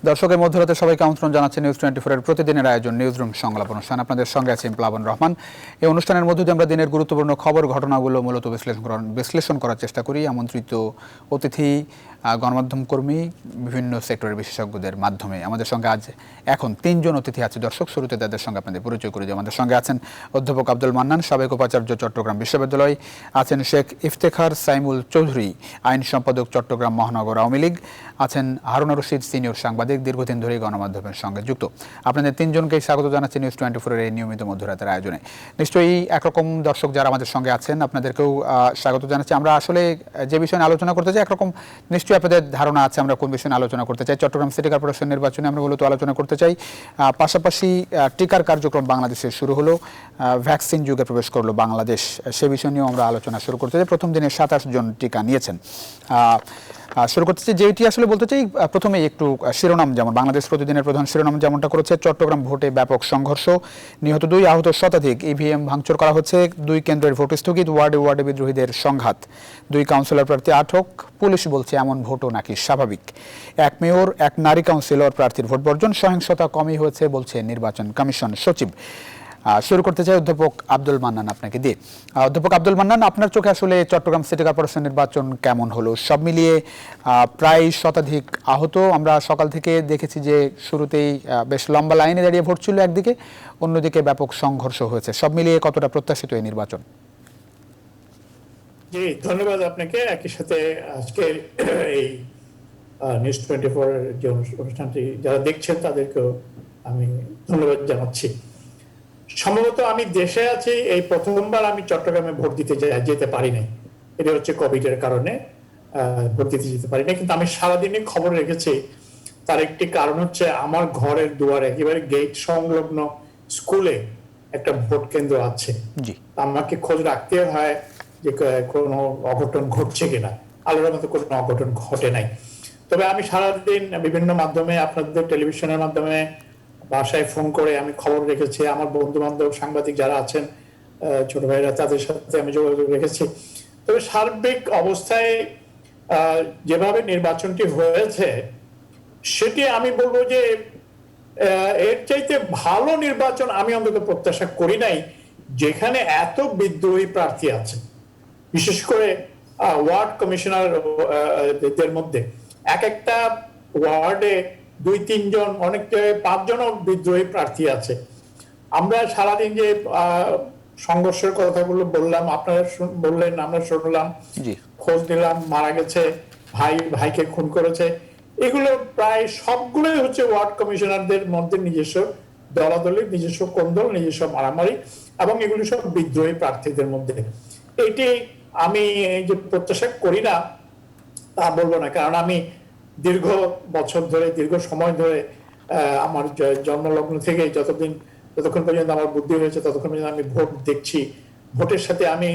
দর্শকের মধ্যরাতে সবাইকে আমন্ত্রণ জানাচ্ছি নিউজ 24 এর প্রতিদিনের আয়োজন নিউজরুম সংলাপ অনুষ্ঠান। আপনাদের সঙ্গে আছি প্লাবন রহমান। এই অনুষ্ঠানের মধ্যে দিয়ে আমরা দিনের গুরুত্বপূর্ণ খবর ঘটনাগুলো মূলত বিশ্লেষণ করার চেষ্টা করি আমন্ত্রিত অতিথি, গণমাধ্যম কর্মী, বিভিন্ন সেক্টরের বিশেষজ্ঞদের মাধ্যমে। আমাদের সঙ্গে আজ এখন 3 জন অতিথি আছে দর্শক। শুরুতে তাদের সঙ্গে আপনাদের পরিচয় করে দিই। আমাদের সঙ্গে আছেন অধ্যাপক আব্দুল মান্নান, সাবেক উপাচার্য, চট্টগ্রাম বিশ্ববিদ্যালয়। আছেন শেখ ইফতেখার সাইমুল চৌধুরী, আইন সম্পাদক, চট্টগ্রাম মহানগর আওয়ামী লীগ। আছেন হারুন রশিদ, সিনিয়র সাংবাদিক, দীর্ঘদিন ধরে গণমাধ্যমের সঙ্গে যুক্ত। আপনাদের 3 জনকেই স্বাগত জানাচ্ছি নিউজ 24 এর এই নিয়মিত মধ্যরাতের আয়োজনে। নিশ্চয়ই একরকম দর্শক যারা আমাদের সঙ্গে আছেন আপনাদেরকেও স্বাগত জানাচ্ছি। আমরা আসলে যে বিষয়ে আলোচনা করতে চাই, একরকম নিশ্চয়ই আপনাদের ধারণা আছে আমরা কোন বিষয়ে আলোচনা করতে চাই। চট্টগ্রাম সিটি কর্পোরেশন নির্বাচনে আমরা মূলত আলোচনা করতে চাই। পাশাপাশি টিকার কার্যক্রম বাংলাদেশে শুরু হলো, ভ্যাকসিন যুগে প্রবেশ করলো বাংলাদেশ, সে বিষয় নিয়েও আমরা আলোচনা শুরু করতে চাই। প্রথম দিনে 27 জন টিকা নিয়েছেন। শুরু করতে চাই যেটি আসলে বলতে চাই, প্রথমেই একটু শিরোনাম, যেমন বাংলাদেশ প্রতিদিনের প্রধান শিরোনাম যেমনটা করেছে, চট্টগ্রাম ভোটে ব্যাপক সংঘর্ষ, নিহত 2, আহত শতাধিক, ইভিএম ভাঙচুর করা হচ্ছে, 2 কেন্দ্রের ভোট স্থগিত, ওয়ার্ডে ওয়ার্ডে বিদ্রোহীদের সংঘাত, 2 কাউন্সিলর প্রার্থী আটক, পুলিশ বলছে এমন ভোটও নাকি স্বাভাবিক, 1 মেয়র 1 নারী কাউন্সিলর প্রার্থীর ভোট বর্জন, সহিংসতা কমই হয়েছে বলছে নির্বাচন কমিশন সচিব। শুরু করতে চাই অধ্যাপক আব্দুল মান্নান আপনাকে দিয়ে। অধ্যাপক আব্দুল মান্নান, আপনার চোখে আসলে চট্টগ্রাম সিটি কর্পোরেশন নির্বাচন কেমন হলো? সব মিলিয়ে প্রায় শতাধিক আহত, আমরা সকাল থেকে দেখেছি যে শুরুতেই বেশ লম্বা লাইনে দাঁড়িয়ে ভোট ছিল একদিকে, অন্যদিকে ব্যাপক সংঘর্ষ হয়েছে। সব মিলিয়ে কতটা প্রত্যাশিত এই নির্বাচন? জি, ধন্যবাদ আপনাকে। একই সাথে আজকে এই নিউজ 24 এর যে অনুষ্ঠানটি যারা দেখছেন তাদেরকেও আমি ধন্যবাদ জানাচ্ছি। সম্ভবত আমি দেশে আছি এই প্রথমবার আমি চট্টগ্রামে ভোট দিতে যেতে পারি নাই। এটা হচ্ছে কোভিড এর কারণে ভোট দিতে যেতে পারি নাই, কিন্তু আমি সারাদিনই খবর রেখেছি। তার একটি কারণ হচ্ছে আমার ঘরের দুয়ারে একেবারে গেট সংলগ্ন স্কুলে একটা ভোট কেন্দ্র আছে। আমাকে খোঁজ রাখতে হয় যে কোনো অঘটন ঘটছে কিনা। আল্লাহর মতো কোনো অঘটন ঘটে নাই। তবে আমি সারাদিন বিভিন্ন মাধ্যমে, আপনাদের টেলিভিশনের মাধ্যমে, বাসায় ফোন করে আমি খবর রেখেছি। আমার বন্ধু বান্ধব, সাংবাদিক যারা আছেন, ছোট ভাইরা, তাদের সাথে আমি যোগাযোগ রেখেছি। তবে সার্বিক অবস্থায় যেভাবে নির্বাচনটি হয়েছে সেটি আমি বলবো যে এর চাইতে ভালো নির্বাচন আমি অন্তত প্রত্যাশা করি নাই, যেখানে এত বিদ্রোহী প্রার্থী আছে। বিশেষ করে ওয়ার্ড কমিশনারদের মধ্যে এক একটা ওয়ার্ডে 2-3 জন, অনেক জায়গায় 5 জনও বিদ্রোহী প্রার্থী আছে। আমরা সারাদিন যে সংঘর্ষের কথাগুলো বললাম, আপনারা বললেন, আমরা শুনলাম, খোঁজ নিলাম, মারা গেছে, ভাইকে খুন করেছে, এগুলো প্রায় সবগুলোই হচ্ছে ওয়ার্ড কমিশনারদের মধ্যে নিজস্ব দলাদলি, নিজস্ব কোন্দল, নিজস্ব মারামারি, এবং এগুলো সব বিদ্রোহী প্রার্থীদের মধ্যে। এটি আমি যে প্রত্যাশা করি না তা বলবো না, কারণ আমি দীর্ঘ বছর ধরে, দীর্ঘ সময় ধরে, আমার জন্মলগ্ন থেকে যতক্ষণ পর্যন্ত আমার বুদ্ধি হয়েছে ততক্ষণ পর্যন্ত আমি ভোট দেখছি। ভোটের সাথে আমি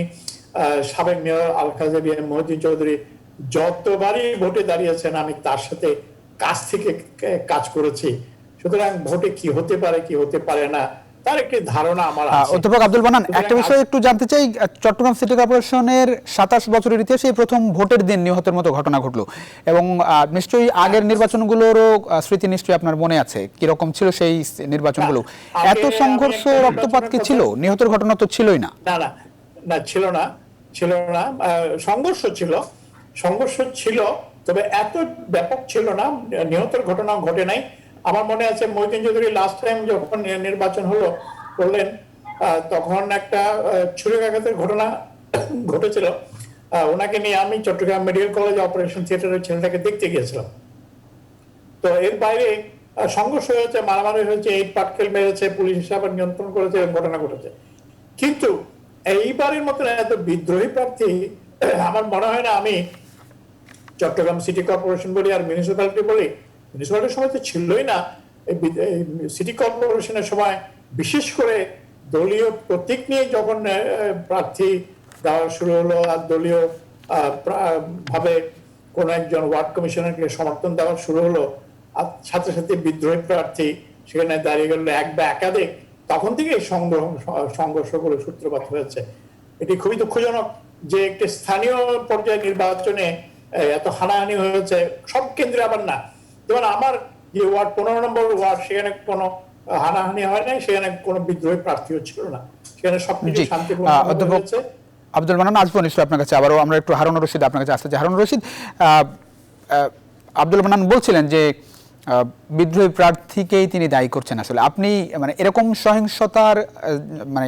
সাবেক মেয়র আল-কাজী মহিউদ্দিন চৌধুরী যতবারই ভোটে দাঁড়িয়েছেন আমি তার সাথে কাছ থেকে কাজ করেছি। সুতরাং ভোটে কি হতে পারে, কি হতে পারে না, তার একটি ধারণা আমার আছে। অধ্যাপক আব্দুল মান্নান, একটা বিষয় একটু জানতে চাই, চট্টগ্রাম সিটি কর্পোরেশনের 27 বছরের ইতিহাসে প্রথম ভোটের দিন নিহতের মতো ঘটনা ঘটলো, এবং নিশ্চয়ই আগের নির্বাচনগুলোরও স্মৃতি নিশ্চয়ই আপনার মনে আছে, কিরকম ছিল সেই নির্বাচনগুলো? এত সংঘর্ষ, রক্তপাত কি ছিল? নিহতের ঘটনা তো ছিলই না। না, ছিল না, সংঘর্ষ ছিল, তবে এত ব্যাপক ছিল না। নিহতের ঘটনা ঘটে নাই। আমার মনে আছে মহিউদ্দিন চৌধুরী লাস্ট টাইম যখন নির্বাচন হলো করলেন, তখন একটা ছুরিকাঘাতের ঘটনা ঘটেছিল। ওনাকে নিয়ে আমি চট্টগ্রাম মেডিকেল কলেজ অপারেশন থিয়েটারের ছেলেটাকে দেখতে গিয়েছিলাম। তো এর বাইরে সংঘর্ষ হয়েছে, মারামারি হয়েছে, ইট পাটকেল মেরেছে, পুলিশ হিসাবে নিয়ন্ত্রণ করেছে, ঘটনা ঘটেছে। কিন্তু এইবারের মতন এত বিদ্রোহী প্রার্থী আমার মনে হয় না আমি চট্টগ্রাম সিটি কর্পোরেশন বলি আর মিউনিসিপ্যালিটি বলি, মিউনিসিপ্যালিটির সময় তো ছিলই না। সিটি কর্পোরেশনের সময় বিশেষ করে দলীয় প্রতীক নিয়ে যখন প্রার্থী দেওয়া শুরু হলো, আর দলীয় ভাবে কোন একজন ওয়ার্ড কমিশনারকে সমর্থন দেওয়া শুরু হলো, আর সাথে সাথে বিদ্রোহী প্রার্থী সেখানে দাঁড়িয়ে গেল এক বা একাধিক, তখন থেকে এই সংঘর্ষগুলো সূত্রপাত হয়েছে। এটি খুবই দুঃখজনক যে একটি স্থানীয় পর্যায়ে নির্বাচনে এত হানাহানি হয়েছে, সব কেন্দ্রে আবার না। যেমন আমার যে ওয়ার্ড 15 নম্বর ওয়ার্ড, সেখানে কোনো হানাহানি হয় নাই, সেখানে কোনো বিদ্রোহী প্রার্থীও ছিল না, সেখানে সবকিছু জি শান্তিপূর্ণভাবে অধ্যাপক হয়েছে। আব্দুল মান্নান, আসবো নিশ্চয়ই আপনার কাছে। আবারও আমরা একটু হারুন রশিদ আপনার কাছে আসতে চাই। হারুন রশিদ, আব্দুল মান্নান বলছিলেন যে বিদ্রোহী প্রার্থীকেই তিনি দায়ী করছেন। আসলে আপনি মানে এরকম সহিংসতার মানে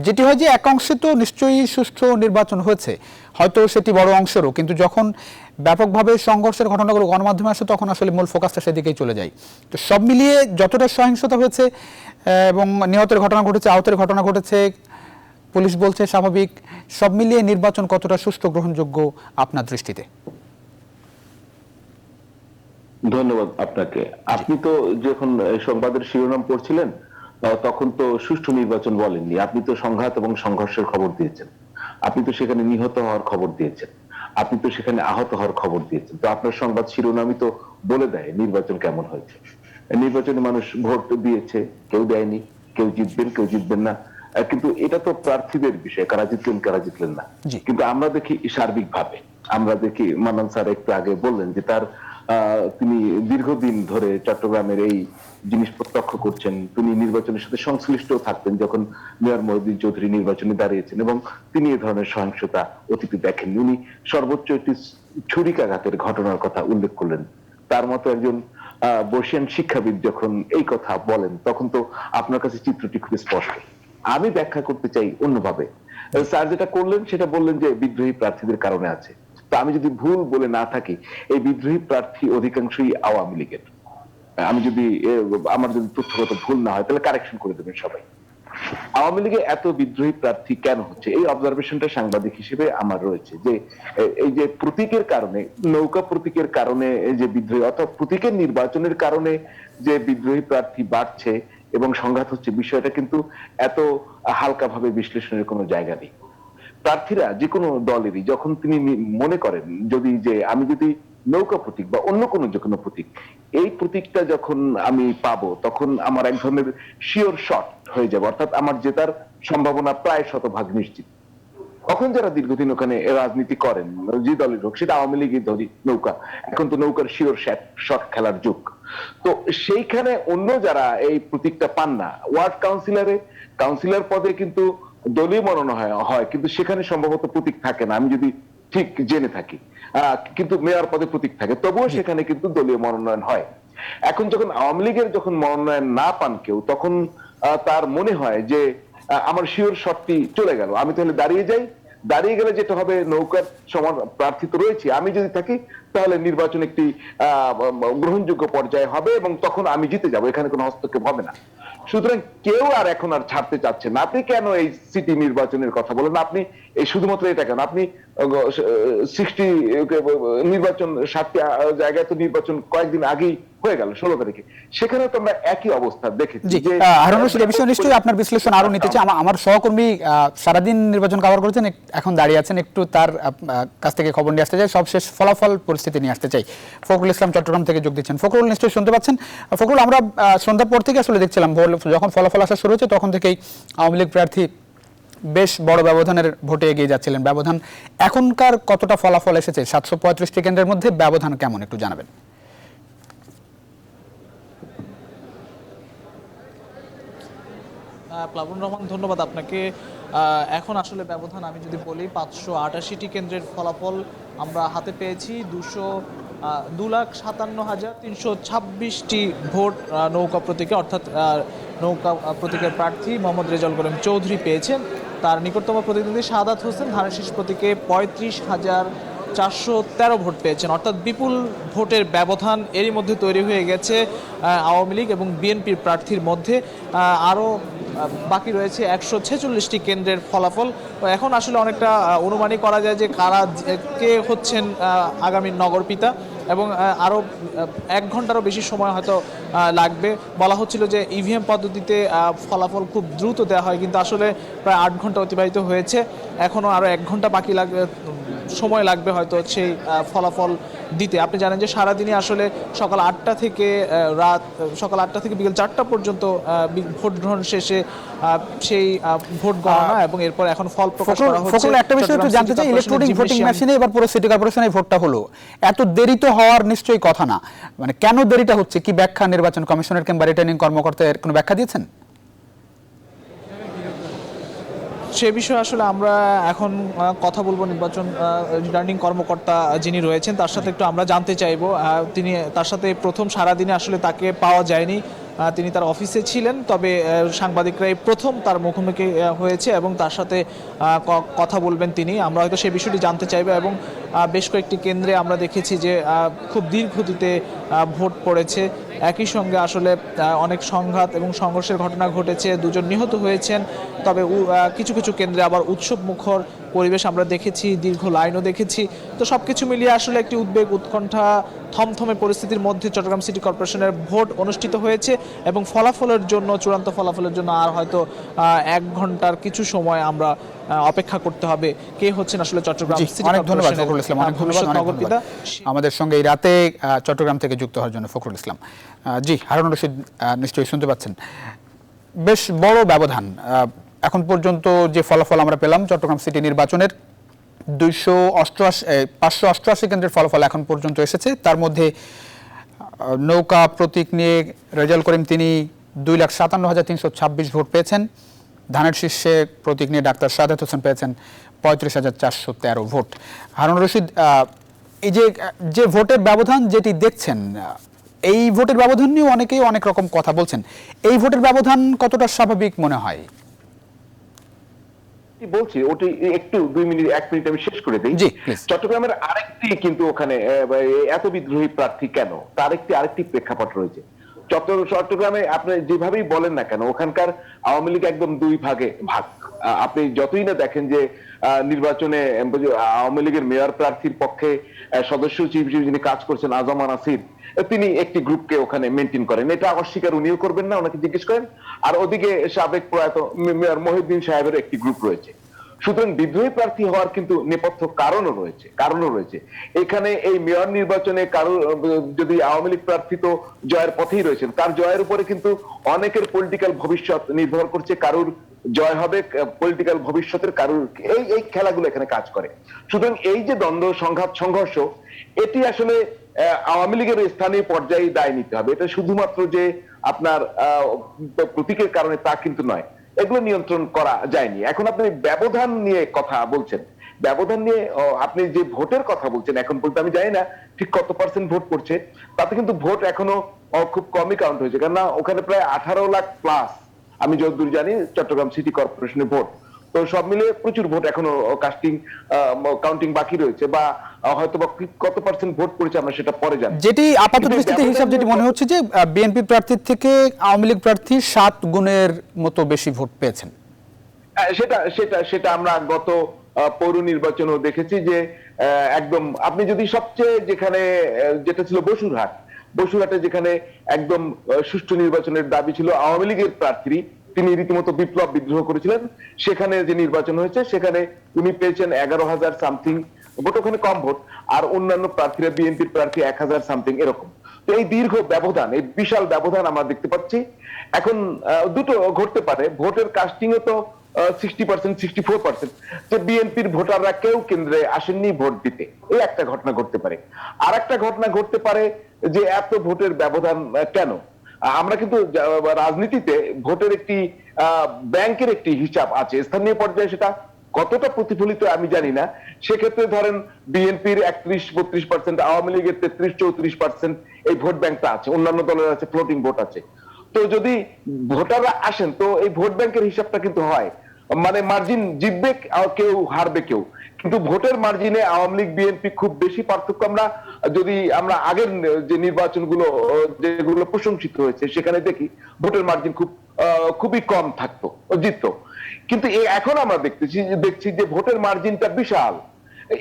যেটি হয় যে এক অংশে তো নিশ্চয়ই সুষ্ঠু নির্বাচন হয়েছে, হয়তো সেটি বড় অংশেরও, কিন্তু যখন ব্যাপকভাবে সংঘর্ষের ঘটনাগুলো গণমাধ্যমে আসে তখন আসলে মূল ফোকাসটা সেদিকেই চলে যায়। তো সব মিলিয়ে যতটা সহিংসতা হয়েছে এবং নিহতের ঘটনা ঘটেছে, আহতের ঘটনা ঘটেছে, পুলিশ বলছে স্বাভাবিক, সব মিলিয়ে নির্বাচন কতটা সুষ্ঠু গ্রহণযোগ্য আপনার দৃষ্টিতে? ধন্যবাদ আপনাকে। আপনি তো যখন সংবাদের শিরোনাম পড়ছিলেন তখন তো সুষ্ঠু নির্বাচন বলেননি, আপনি তো সংঘাত এবং সংঘর্ষের খবর দিয়েছেন, আপনি তো সেখানে নিহত হওয়ার খবর দিয়েছেন, আপনি তো সেখানে আহত হওয়ার খবর দিয়েছেন। তো আপনার সংবাদ শিরোনামই তো বলে দেয় নির্বাচন কেমন হয়েছে। নির্বাচনে মানুষ ভোট দিয়েছে, কেউ দেয়নি, কেউ জিতবেন কেউ জিতবেন না, কিন্তু এটা তো প্রার্থীদের বিষয়, কারা জিতলেন কারা জিতলেন না। কিন্তু আমরা দেখি সার্বিকভাবে, আমরা দেখি মান্নান স্যার একটু আগে বললেন যে তিনি দীর্ঘদিন ধরে চট্টগ্রামের এই জিনিস প্রত্যক্ষ করছেন, তিনি নির্বাচনের সাথে সংশ্লিষ্ট থাকতেন যখন মেয়র মহিউদ্দিন চৌধুরী নির্বাচনে দাঁড়িয়েছেন, এবং তিনি এ ধরনের সহিংসতা অতীতে দেখেননি। উনি সর্বোচ্চ একটি ছুরিকাঘাতের ঘটনার কথা উল্লেখ করলেন। তার মতো একজন বর্ষিয়ান শিক্ষাবিদ যখন এই কথা বলেন তখন তো আপনার কাছে চিত্রটি খুব স্পষ্ট। আমি ব্যাখ্যা করতে চাই অন্যভাবে। স্যার যেটা করলেন সেটা বললেন যে বিদ্রোহী প্রার্থীদের কারণে আছে। তো আমি যদি ভুল বলে না থাকি, এই বিদ্রোহী প্রার্থী অধিকাংশই আওয়ামী লীগের। আমি যদি আমার যদি তথ্যগত ভুল না হয় তাহলে কারেকশন করে দেবেন সবাই। আওয়ামী লীগে এত বিদ্রোহী প্রার্থী কেন হচ্ছে, এই অবজারভেশনটা সাংবাদিক হিসেবে আমার রয়েছে যে এই যে প্রতীকের কারণে, নৌকা প্রতীকের কারণে যে বিদ্রোহী, অর্থাৎ প্রতীকের নির্বাচনের কারণে যে বিদ্রোহী প্রার্থী বাড়ছে এবং সংঘাত হচ্ছে, বিষয়টা কিন্তু এত হালকাভাবে বিশ্লেষণের কোনো জায়গা নেই। প্রার্থীরা যে কোনো দলেরই যখন তিনি মনে করেন যদি যে আমি যদি নৌকা প্রতীক বা অন্য কোনো যে কোনো প্রতীক, এই প্রতীকটা যখন আমি পাবো তখন আমার এক ধরনের শিওর শট হয়ে যাবে, অর্থাৎ আমার জেতার সম্ভাবনা প্রায় শতভাগ নিশ্চিত। তখন যারা দীর্ঘদিন ওখানে রাজনীতি করেন, যে দলের হোক, সেটা আওয়ামী লীগের ধরি নৌকা, এখন তো নৌকার শিওর শট খেলার যুগ। তো সেইখানে অন্য যারা এই প্রতীকটা পান না, ওয়ার্ড কাউন্সিলর পদে কিন্তু দলীয় মনোনয়ন হয়, কিন্তু সেখানে সম্ভবত প্রতীক থাকে না, আমি যদি ঠিক জেনে থাকি, কিন্তু মেয়র পদে প্রতীক থাকে, তবুও সেখানে কিন্তু দলীয় মনোনয়ন হয়। এখন যখন আওয়ামী লীগের যখন মনোনয়ন না পান কেউ, তখন তার মনে হয় যে আমার শিওর শটটি চলে গেল, আমি তাহলে দাঁড়িয়ে যাই, দাঁড়িয়ে গেলে যেটা হবে, নৌকার সমান প্রার্থী তো রয়েছে, আমি যদি থাকি তাহলে নির্বাচন একটি গ্রহণযোগ্য পর্যায়ে হবে এবং তখন আমি জিতে যাব, এখানে কোনো হস্তক্ষেপ হবে না। সুতরাং কেউ আর এখন আর ছাড়তে চাচ্ছে না। আপনি কেন এই সিটি নির্বাচনের কথা বলেন? আপনি এই শুধুমাত্র এটা কেন, আপনি 60 নির্বাচন 7টি জায়গায় তো নির্বাচন কয়েকদিন আগেই হয়ে গেল, 16 তারিখে, সেখানে তো আমরা একই অবস্থা দেখেছি। হারুন রশিদ, এই বিষয়ে নিশ্চয়ই আপনার বিশ্লেষণ আরো নিতে চাই। আমার সহকর্মী সারাদিন নির্বাচন কভার করেছেন, এখন দাঁড়িয়ে আছেন, একটু তার কাছ থেকে খবর নিয়ে আসতে চাই, সবশেষ ফলাফল পরিস্থিতি নিয়ে আসতে চাই। ফখরুল ইসলাম চট্টগ্রাম থেকে যোগ দিচ্ছেন। ফখরুল, নিশ্চয়ই শুনতে পাচ্ছেন? ফখরুল, আমরা সন্ধ্যার পর থেকে আসলে দেখছিলাম, যখন ফলাফল আসা শুরু হয়েছে তখন থেকেই আওয়ামী লীগ প্রার্থী বেশ বড় ব্যবধানের ভোটে এগিয়ে যাচ্ছিলেন। ব্যবধান এখনকার কতটা ফলাফল এসেছে? 735টি কেন্দ্রের মধ্যে ব্যবধান কেমন একটু জানাবেন। প্লাবন রহমান, ধন্যবাদ আপনাকে। এখন আসলে ব্যবধান আমি যদি বলি, 588টি কেন্দ্রের ফলাফল আমরা হাতে পেয়েছি। 2,57,326টি ভোট নৌকা প্রতীকে, অর্থাৎ নৌকা প্রতীকের প্রার্থী মোহাম্মদ রেজাউল করিম চৌধুরী পেয়েছেন। তার নিকটতম প্রতিদ্বন্দ্বী শাহাদাত হোসেন ধানের শীষ প্রতীকে 35,413 ভোট পেয়েছেন, অর্থাৎ বিপুল ভোটের ব্যবধান এরই মধ্যে তৈরি হয়ে গেছে আওয়ামী লীগ এবং বিএনপির প্রার্থীর মধ্যে। আরও বাকি রয়েছে 146টি কেন্দ্রের ফলাফল। এখন আসলে অনেকটা অনুমানই করা যায় যে কারা কে হচ্ছেন আগামী নগরপিতা, এবং আরও 1 ঘন্টারও বেশি সময় হয়তো লাগবে। বলা হচ্ছিল যে ইভিএম পদ্ধতিতে ফলাফল খুব দ্রুত দেওয়া হয়, কিন্তু আসলে প্রায় 8 ঘন্টা অতিবাহিত হয়েছে, এখনও আরও 1 ঘন্টা বাকি লাগবে, সময় লাগবে হয়তো সেই ফলাফল দিতে। আপনি জানেন যে সারাদিনে আসলে সকাল 8টা থেকে সকাল 8টা থেকে বিকেল 4টা পর্যন্ত ভোট গ্রহণ শেষে সেই ভোট গণনা এবং এরপর এখন ফল প্রকাশ করা হচ্ছে। ফখরুল, একটা বিষয় একটু চট্টগ্রাম জানতে সিটি চাই, ইলেকট্রনিক কর্পোরেশনের ভোটিং জিমনেশিয়াম- মেশিনে এবার পুরো সিটি কর্পোরেশনে ভোটটা হলো, এত দেরি তো হওয়ার নিশ্চয়ই কথা না, মানে কেন দেরিটা হচ্ছে, কি ব্যাখ্যা নির্বাচন কমিশনের কিংবা রিটার্নিং কর্মকর্তা এর কোনো ব্যাখ্যা দিয়েছেন? সে বিষয়ে আসলে আমরা এখন কথা বলবো নির্বাচন রিটার্নিং কর্মকর্তা যিনি রয়েছেন তার সাথে একটু আমরা জানতে চাইবো। তিনি তার সাথে প্রথম সারাদিনে আসলে তাকে পাওয়া যায়নি, তিনি তার অফিসে ছিলেন, তবে সাংবাদিকরাই প্রথম তার মুখোমুখি হয়েছে এবং তার সাথে কথা বলবেন তিনি। আমরা হয়তো সেই বিষয়টি জানতে চাইবো এবং বেশ কয়েকটি কেন্দ্রে আমরা দেখেছি যে খুব দীর্ঘতিতে ভোট পড়েছে। একই সঙ্গে আসলে অনেক সংঘাত এবং সংঘর্ষের ঘটনা ঘটেছে, দুজন নিহত হয়েছেন। তবে কিছু কিছু কেন্দ্রে আবার উৎসব মুখর পরিবেশ আমরা দেখেছি, দীর্ঘ লাইনও দেখেছি। তো সবকিছু মিলিয়ে আসলে একটি উদ্বেগ, উৎকণ্ঠা, থমথমে পরিস্থিতির মধ্যে চট্টগ্রাম সিটি কর্পোরেশনের ভোট অনুষ্ঠিত হয়েছে এবং ফলাফলের জন্য, চূড়ান্ত ফলাফলের জন্য আর হয়তো 1 ঘন্টার কিছু সময় আমরা অপেক্ষা করতে হবে। কে হচ্ছেন আসলে চট্টগ্রাম সিটি অনেক ধন্যবাদ কর্পোরেশনের ফখরুল ইসলাম, অনেক ভবিষ্যৎ ধন্যবাদ, অনেক নগরপিতা। ধন্যবাদ আমাদের সঙ্গে এই রাতে চট্টগ্রাম থেকে যুক্ত হওয়ার জন্য ফখরুল ইসলাম। জি, হারুনুর রশিদ নিশ্চয়ই শুনতে পাচ্ছেন, বেশ বড় ব্যবধান এখন পর্যন্ত যে ফলাফল আমরা পেলাম চট্টগ্রাম সিটি নির্বাচনের 588 কেন্দ্রের ফলাফল এখন পর্যন্ত এসেছে। তার মধ্যে নৌকা প্রতীক নিয়ে রেজাউল করিম তিনি 2,57,326 ভোট পেয়েছেন। ধানের শীর্ষে প্রতীক নিয়ে ডাক্তার সাদেত হোসেন পেয়েছেন 35,413 ভোট। হারুন রশিদ, এই যে ভোটের ব্যবধান যেটি দেখছেন, এই ভোটের ব্যবধান নিয়ে অনেকেই অনেক রকম কথা বলছেন, এই ভোটের ব্যবধান কতটা স্বাভাবিক মনে হয়? বলছি ওটি একটু 1 মিনিট আমি শেষ করে দিই। জি, প্লিজ। চট্টগ্রামের আরেকটি কিন্তু ওখানে এত বিদ্রোহী প্রার্থী কেন, তার আরেকটি প্রেক্ষাপট রয়েছে। চট্টগ্রামে আপনি যেভাবেই বলেন না কেন, ওখানকার আওয়ামী লীগ একদম 2 ভাগে ভাগ। আপনি যতই না দেখেন যে নির্বাচনে আওয়ামী লীগের মেয়র প্রার্থীর পক্ষে সদস্য সচিব যিনি কাজ করছেন আজম নাসির, তিনি একটি গ্রুপকে ওখানে মেনটেন করেন, এটা অস্বীকার উনিও করবেন না, ওনাকে জিজ্ঞেস করেন। আর ওদিকে সাবেক প্রয়াত মেয়র মহিউদ্দিন সাহেবের একটি গ্রুপ রয়েছে। সুতরাং বিদ্রোহী প্রার্থী হওয়ার কিন্তু নেপথ্য কারণও রয়েছে। এখানে এই মেয়র নির্বাচনে কারো যদি আওয়ামী লীগ প্রার্থী তো জয়ের পথেই রয়েছেন, তার জয়ের উপরে কিন্তু অনেকের পলিটিক্যাল ভবিষ্যৎ নির্ভর করছে। কারুর জয় হবে পলিটিক্যাল ভবিষ্যতের, কারুর এই খেলাগুলো এখানে কাজ করে। সুতরাং এই যে দ্বন্দ্ব, সংঘাত, সংঘর্ষ, এটি আসলে আওয়ামী লীগের স্থানীয় পর্যায়ে দায় নিতে হবে। এটা শুধুমাত্র যে আপনার প্রতীকের কারণে তা কিন্তু নয়, এগুলো নিয়ন্ত্রণ করা যায়নি। এখন আপনি ব্যবধান নিয়ে কথা বলছেন, ব্যবধান নিয়ে আপনি যে ভোটের কথা বলছেন, এখন পর্যন্ত আমি জানি না ঠিক কত পার্সেন্ট ভোট পড়ছে, তাতে কিন্তু ভোট এখনো খুব কমই কাউন্ট হয়েছে, কেননা ওখানে প্রায় 18 লাখ প্লাস আমি যতদূর জানি চট্টগ্রাম সিটি কর্পোরেশনের ভোট। তো সব মিলে প্রচুর ভোট এখনো কাউন্টিং বাকি রয়েছে, বা হয়তো বা কত পার্সেন্ট ভোট পড়েছে আমরা সেটা পরে জানি। যেটি আপাত দৃষ্টিতে হিসাব যেটি মনে হচ্ছে যে বিএনপি প্রার্থীর থেকে আওয়ামী লীগ প্রার্থী 7 গুণের মতো বেশি ভোট পেয়েছেন। সেটা আমরা গত পৌর নির্বাচনেও দেখেছি যে একদম আপনি যদি সবচেয়ে যেটা ছিল বসুরহাটে যেখানে একদম সুষ্ঠু নির্বাচনের দাবি ছিল আওয়ামী লীগের প্রার্থী, তিনি রীতিমতো বিপ্লব বিদ্রোহ করেছিলেন। সেখানে যে নির্বাচন হয়েছে সেখানে উনি পেয়েছেন 11,000 সামথিং ভোট, ওখানে কম ভোট, আর অন্যান্য প্রার্থীরা বিএনপির প্রার্থী 1,000 সামথিং এরকম। তো এই দীর্ঘ ব্যবধান, এই বিশাল ব্যবধান আমরা দেখতে পাচ্ছি। এখন দুটো ঘটতে পারে, ভোটের কাস্টিং এ তো 60%, 64%, যে বিএনপির ভোটাররা কেউ কেন্দ্রে আসেননি ভোট দিতে, এই একটা ঘটনা ঘটতে পারে। আর একটা ঘটনা ঘটতে পারে যে এত ভোটের ব্যবধান কেন। আমরা কিন্তু রাজনীতিতে ভোটের একটি ব্যাংকের একটি হিসাব আছে, স্থানীয় পর্যায়ে সেটা কতটা প্রতিফলিত আমি জানি না। সেক্ষেত্রে ধরেন বিএনপির 31-32%, আওয়ামী লীগের 33-34% এই ভোট ব্যাংকটা আছে, অন্যান্য দলের আছে ফ্লোটিং ভোট আছে। তো যদি ভোটাররা আসেন তো এই ভোট ব্যাংকের হিসাবটা কিন্তু হয়, মানে মার্জিন জিতবে কেউ, হারবে কেউ, কিন্তু ভোটের মার্জিনে আওয়ামী লীগ বিএনপি খুব বেশি পার্থক্য। আমরা আগের যে নির্বাচনগুলো যেগুলো প্রশংসিত হয়েছে সেখানে দেখি ভোটের মার্জিন খুবই কম থাকতো, জিততো। কিন্তু এখন আমরা দেখছি যে ভোটের মার্জিনটা বিশাল।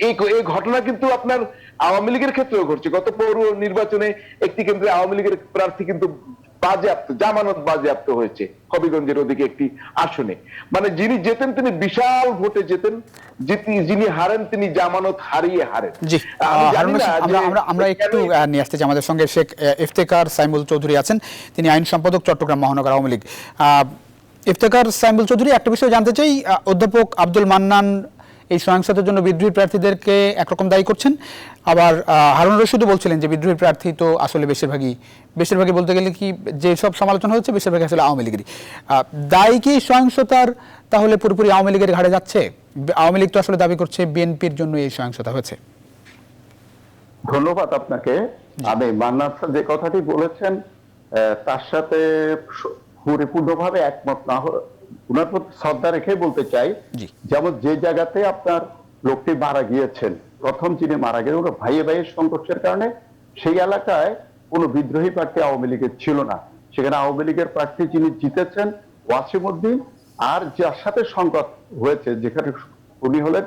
এই ঘটনা কিন্তু আপনার আওয়ামী লীগের ক্ষেত্রেও ঘটছে। গত পৌর নির্বাচনে একটি কেন্দ্রে আওয়ামী লীগের প্রার্থী কিন্তু বাজেয়াপ্ত, জামানত বাজেয়াপ্ত হয়েছে হবিগঞ্জের ওদিকে একটি আসনে। মানে যিনি যেতেন তিনি বিশাল ভোটে যেতেন, যিনি হারেন তিনি জামানত হারিয়ে হারেন। জি, আমি জানি হারুন না রশিদ, যে আমরা একটু নিয়ে আসতে চাই, আমাদের সঙ্গে শেখ ইফতেখার সাইমুল চৌধুরী আছেন, তিনি আইন সম্পাদক চট্টগ্রাম মহানগর আওয়ামী লীগ। ইফতেখার সাইমুল চৌধুরী, একটা বিষয় জানতে চাই, অধ্যাপক আব্দুল মান্নান এই সহিংসতার জন্য বিদ্রোহী প্রার্থীদেরকে একরকম দায়ী করছেন, আবার হারুন রশিদও বলছিলেন যে বিদ্রোহী প্রার্থী তো আসলে বেশিরভাগই বলতে গেলে কি যে সব সমালোচনা হচ্ছে বেশিরভাগই আসলে আওয়ামী লীগেরই। দায়ী কি সহিংসতার তাহলে পুরোপুরি আওয়ামী লীগের ঘাড়ে যাচ্ছে? আওয়ামী লীগ তো আসলে দাবি করছে বিএনপির জন্য এই সহিংসতা হয়েছে। ধন্যবাদ আপনাকে। আমি মান্নান স্যার যে কথাটি বলেছেন তার সাথে পরিপূর্ণভাবে একমত না হয়ে উনার প্রতি শ্রদ্ধা রেখে বলতে চাই, যেমন যে জায়গাতে আপনার লোকটি মারা গিয়েছেন, প্রথম যিনি মারা গেলেন ওরা ভাইয়ে ভাইয়ের সংঘর্ষের কারণে, সেই এলাকায় কোনো বিদ্রোহী প্রার্থী আওয়ামী লীগের ছিল না। সেখানে আওয়ামী লীগের প্রার্থী যিনি জিতেছেন ওয়াসিমউদ্দিন, আর যার সাথে সংঘাত হয়েছে যেখানে উনি হলেন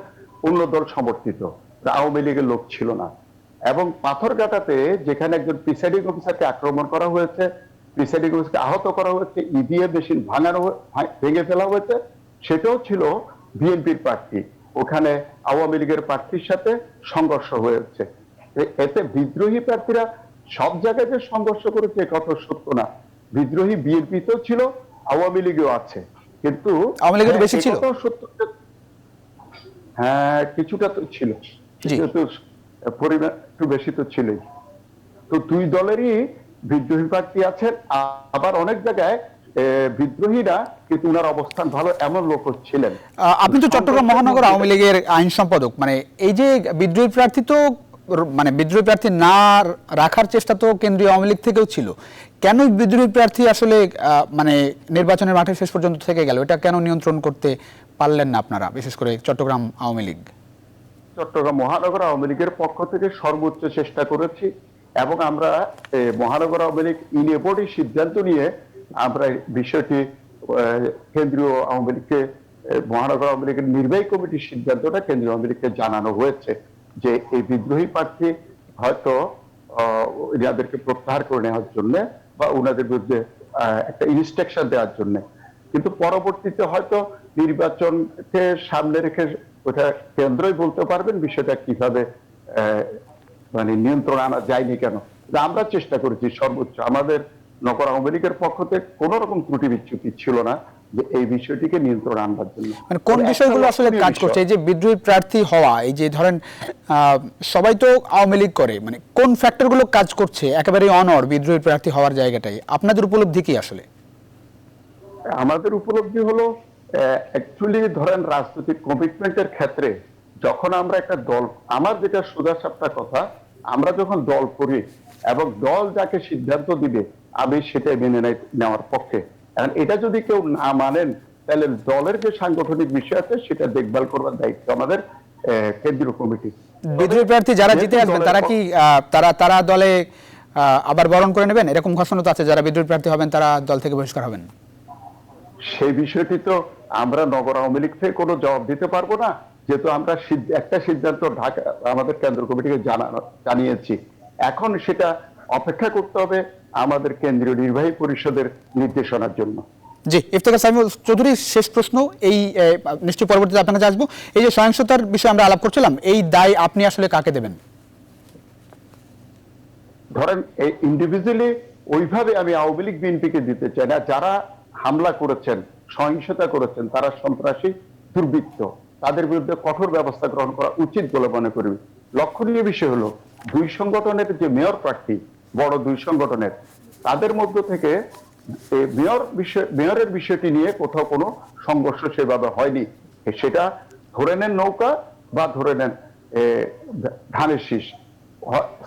অন্য দল সমর্থিত, আওয়ামী লীগের লোক ছিল না। এবং পাথরঘাটাতে যেখানে একজন প্রিসাইডিং অফিসারকে আক্রমণ করা হয়েছে, প্রিসাইডিং অফিসারকে আহত করা হয়েছে, ইভিএম মেশিন ভেঙে ফেলা হয়েছে, সেটাও ছিল বিএনপির প্রার্থী। ওখানে আওয়ামী লীগের প্রার্থীর সাথে সংঘর্ষ হয়েছে। এতে বিদ্রোহী প্রার্থীরা সব জায়গায় যে সংঘর্ষ করেছে কথা সত্য না। বিদ্রোহী বিএনপিতেও ছিল, আওয়ামী লীগেও আছে, কিন্তু আওয়ামী লীগের বেশি ছিল, হ্যাঁ কিছুটা তো ছিল, পরিমাণ একটু বেশি তো ছিলই। তো দুই দলেরই বিদ্রোহী প্রার্থী আছেন, আবার অনেক জায়গায় বিদ্রোহীরা কিন্তু উনার অবস্থান ভালো এমন লোক ছিলেন। আপনি তো চট্টগ্রাম মহানগর আওয়ামী লীগের আইন সম্পাদক, মানে এই যে বিদ্রোহী প্রার্থী তো মানে বিদ্রোহী প্রার্থী না রাখার চেষ্টা তো কেন্দ্রীয় আওয়ামী লীগ থেকেও ছিল, কেন বিদ্রোহী প্রার্থী আসলে মানে নির্বাচনের মাঠে শেষ পর্যন্ত থেকে গেল? এটা কেন নিয়ন্ত্রণ করতে পারলেন না আপনারা, বিশেষ করে চট্টগ্রাম আওয়ামী লীগ? চট্টগ্রাম মহানগর আওয়ামী লীগের পক্ষ থেকে সর্বোচ্চ চেষ্টা করেছি, এবং আমরা মহানগর আওয়ামী লীগ ইউনিবডি সিদ্ধান্ত নিয়ে আমরা বিষয়টি কেন্দ্রীয় আওয়ামী লীগকে, মহানগর আওয়ামী লীগের নির্বাহী কমিটির সিদ্ধান্তটা কেন্দ্রীয় আওয়ামী লীগকে জানানো হয়েছে যে এই বিদ্রোহী প্রার্থী হয়তো এনাদেরকে প্রত্যাহার করে নেওয়ার জন্য বা ওনাদের বিরুদ্ধে একটা ইনস্ট্রাকশন দেওয়ার জন্য। কিন্তু পরবর্তীতে হয়তো নির্বাচনকে সামনে রেখে ওটা কেন্দ্রই বলতে পারবেন বিষয়টা কিভাবে মানে নিয়ন্ত্রণ আনা যায়নি কেন। আমরা চেষ্টা করেছি সর্বোচ্চ, আমাদের নগর আওয়ামী লীগের পক্ষ থেকে কোন রকম ত্রুটি বিচ্যুতি ছিল না যে এই বিষয়টিকে নিয়ন্ত্রণ আনবার জন্য। মানে কোন বিষয়গুলো আসলে কাজ করছে এই যে বিদ্রোহী প্রার্থী হওয়া, এই যে ধরেন সবাই তো আওয়ামী লীগ করে, মানে কোন ফ্যাক্টরগুলো কাজ করছে একেবারে অনর বিদ্রোহী প্রার্থী হওয়ার জায়গাটাই? আপনাদের উপলব্ধি কি আসলে? আমাদের উপলব্ধি হলো অ্যাকচুয়ালি ধরেন রাজনৈতিক কমিটমেন্টের ক্ষেত্রে যখন আমরা একটা দল, আমার যেটা সোজা সাপটা কথা, আমরা যখন দল করি এবং দল যাকে সিদ্ধান্ত দিবে আমি সেটাই মেনে নেওয়ার পক্ষে। কারণ এটা যদি কেউ না মানেন তাহলে দলের যে সাংগঠনিক বিষয় আছে সেটা দেখভাল করবার দায়িত্ব আমাদের কেন্দ্রীয় কমিটি। বিদ্রোহী প্রার্থী যারা জিতে আসবেন তারা কি তারা দলে আবার বরণ করে নেবেন, এরকম ঘোষণা তো আছে, যারা বিদ্রোহী প্রার্থী হবেন তারা দল থেকে বহিষ্কার হবেন? সেই বিষয়টি তো আমরা নগর আওয়ামী লীগ থেকে কোনো জবাব দিতে পারবো না, যেহেতু আমরা একটা সিদ্ধান্ত ঢাকা আমাদের কেন্দ্র কমিটিকে জানিয়েছি। এখন সেটা অপেক্ষা করতে হবে আমাদের কেন্দ্রীয় নির্বাহী পরিষদের নির্দেশনার জন্য। জি, ইফতেখার সাইমুল চৌধুরী, শেষ প্রশ্ন, এই নিশ্চয়ই পরবর্তীতে আপনার কাছে আসবো, এই যে সহিংসতার বিষয়ে আমরা আলাপ করছিলাম, এই দায় আপনি আসলে কাকে দেবেন? ধরেন এই ইন্ডিভিজুয়ালি ওইভাবে আমি আওয়ামী লীগ বিএনপিকে দিতে চাই না। যারা হামলা করেছেন, সহিংসতা করেছেন, তারা সন্ত্রাসী দুর্বৃত্ত, তাদের বিরুদ্ধে কঠোর ব্যবস্থা গ্রহণ করা উচিত বলে মনে করি। লক্ষণীয় বিষয় হলো দুই সংগঠনের যে মেয়র প্রার্থী, বড় দুই সংগঠনের, তাদের মধ্য থেকে মেয়রের বিষয়টি নিয়ে কোথাও কোনো সংঘর্ষ সেভাবে হয়নি। সেটা ধরে নেন নৌকা বা ধরে নেন ধানের শীষ,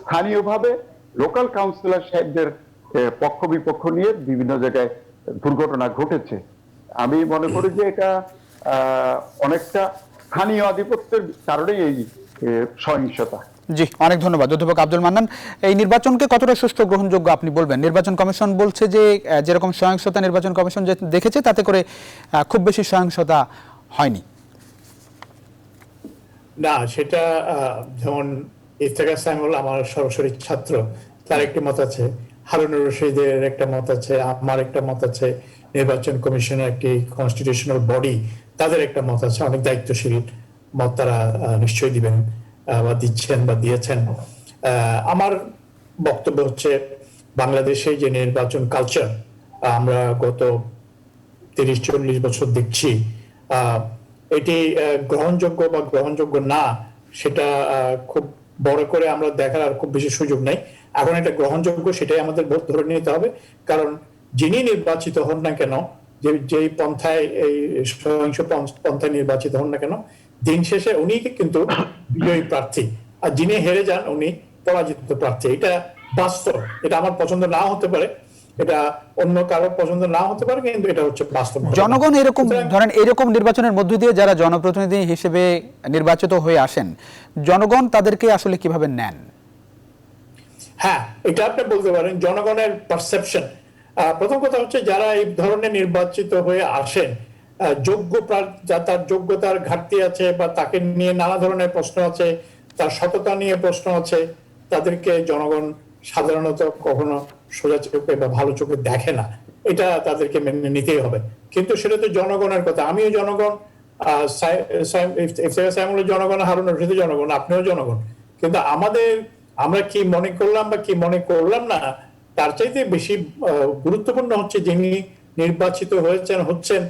স্থানীয়ভাবে লোকাল কাউন্সিলর সাহেবদের পক্ষ বিপক্ষ নিয়ে বিভিন্ন জায়গায় দুর্ঘটনা ঘটেছে। আমি মনে করি যে এটা অনেকটা স্থানীয় আধিপত্যের কারণেই এই সহিংসতা। জি, অনেক ধন্যবাদ অধ্যাপক আব্দুল মান্নান। এই নির্বাচনকে কতটা সুষ্ঠু গ্রহণযোগ্য আপনি বলবেন? নির্বাচন কমিশন বলছে যে যেরকম সহিংসতা নির্বাচন কমিশন যে দেখেছে তাতে করে খুব বেশি সহিংসতা হয়নি। না, সেটা যেমন ইফতেখার সাইমুল আমার সরাসরি ছাত্র, তার একটি মত আছে। হারুনুর রশিদের একটা মত আছে, আমার একটা মত আছে, নির্বাচন কমিশনের একটি কনস্টিটিউশনাল বডি তাদের একটা মত আছে, অনেক দায়িত্বশীল মত তারা নিশ্চয়ই দিবেন বা দিচ্ছেন বা দিয়েছেন। আমার বক্তব্য হচ্ছে বাংলাদেশে যে নির্বাচন কালচার আমরা গত 30-40 বছর দেখছি, এটি গ্রহণযোগ্য বা গ্রহণযোগ্য না সেটা খুব বড় করে আমরা দেখার আর খুব বেশি সুযোগ নেই। এখন এটা গ্রহণযোগ্য সেটাই আমাদের ধরে নিতে হবে, কারণ যিনি নির্বাচিত হন না কেন, যেই পন্থায় এই সহিংস পন্থায় নির্বাচিত হন না কেন, দিন শেষে উনি কিন্তু বিজয়ী প্রার্থী, আর যিনি হেরে যান উনি পরাজিত প্রার্থী। এটা বাস্তব। এটা আমার পছন্দ নাও হতে পারে, এটা অন্য কারোর পছন্দ নাও হতে পারে, কিন্তু এটা হচ্ছে বাস্তব। জনগণ এরকম ধরেন এরকম নির্বাচনের মধ্য দিয়ে যারা জনপ্রতিনিধি হিসেবে নির্বাচিত হয়ে আসেন, জনগণ তাদেরকে আসলে কিভাবে নেন? হ্যাঁ, এটা আপনি বলতে পারেন জনগণের পারসেপশন। প্রথম কথা হচ্ছে যারা এই ধরনের নির্বাচিত হয়ে আসেন, যোগ্য তার যোগ্যতার ঘাটতি আছে বা তাকে নিয়ে নানা ধরনের প্রশ্ন আছে, তার সততা নিয়ে প্রশ্ন আছে, তাদেরকে জনগণ সাধারণত কখনো সোজা চোখে বা ভালো চোখে দেখে না। এটা তাদেরকে মেনে নিতেই হবে, কিন্তু সেটা তো জনগণের কথা। আমিও জনগণ, সাইমুলের জনগণ, হারুন রশিদের জনগণ, আপনিও জনগণ। কিন্তু আমরা কি মনে করলাম বা কি মনে করলাম না, তার চাইতে বেশি গুরুত্বপূর্ণ হচ্ছে যিনি নির্বাচিত হচ্ছেন